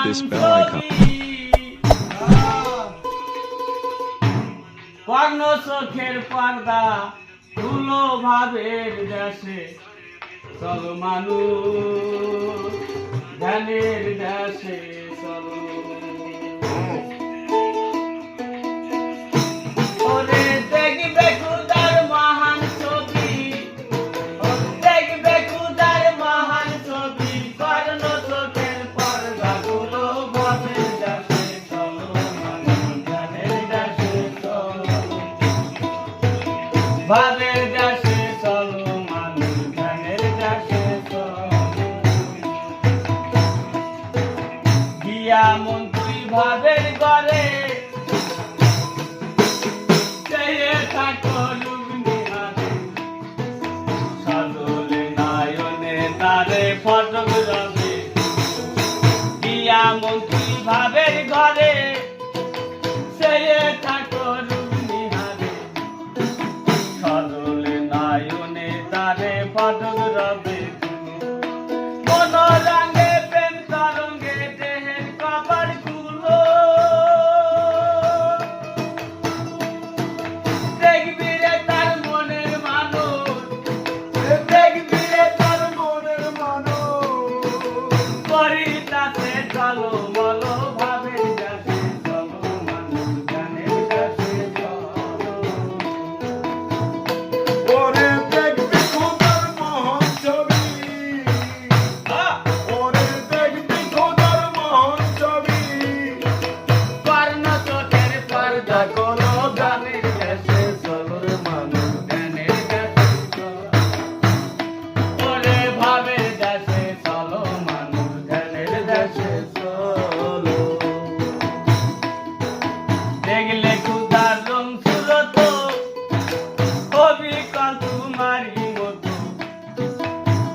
this bell icon. কর্ণ চোখের পর্দা তুলো ভাবের দেশে চলো মানুষ ধ্যানের দেশে চলো ওরে দেখবে খুদার মহান ছবি দেখবে খুদার মহান ছবি কর্ণ চোখের পর্দা তুলো ভাবের দেশে চলো মানুষ ধ্যানের দেশে চলো ভাবের দেশে চলো মানুষ ধ্যানের দেশে চলো গিয়া মন্ত্রী ভাবের ঘরে চেয়ে থাকো লুগ্নি হাতে সাদলে নায়নে তারে ফটক রবে গিয়া মন্ত্রী ভাবের ঘরে চেয়ে থাকো লুগ্নি হাতে সাদলে নায়নে তারে ফটক রবে মনোরঙ্গে প্রেম তরঙ্গে দেহের কপাল খুলো দেখবি রে তার মনের মানুষ দেখবি রে তার মনের মানুষ করিতাছে চলো বলো ভাবের দেশে চলো মানুষ জ্ঞানের দেশে চলো ওরে দেখবি খোদার মহান ছবি ওরে দেখবি খোদার মহান ছবি কর্ণ চোখের পর্দা কোনো গানের দেশে চলো রে মানুষ জ্ঞানের দেশে চলো ওরে ভাবের দেশে চলো মানুষ জ্ঞানের দেশে চলো দেখলে খুদার রং সুরত অবিকল তোমারই মতো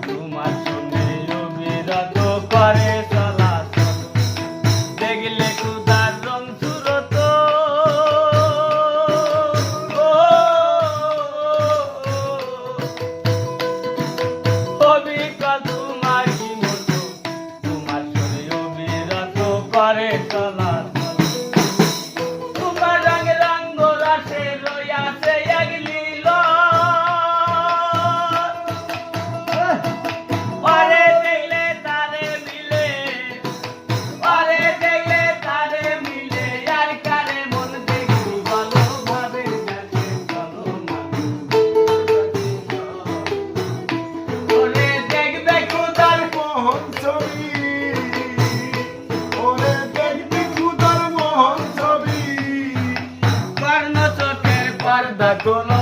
তোমার সঙ্গে অবিরত করে চলাচল দেখলে খুদার রং সুরত অবিকল তোমারই মতো তোমার সঙ্গে অবিরত করে চলাচল তোমার রঙ রঙ্গ রসে রইয়াছে এক লীলা ওরে দেখলে তারে মিলে ওরে দেখলে তারে মিলে আর কারে মন দেখি বলো ভাবের দেশে চলো ওরে দেখবে খুদার মহান ছবি ওরে দেখবি খোদার মহান ছবি কর্ণ চোখের পর্দা কোনো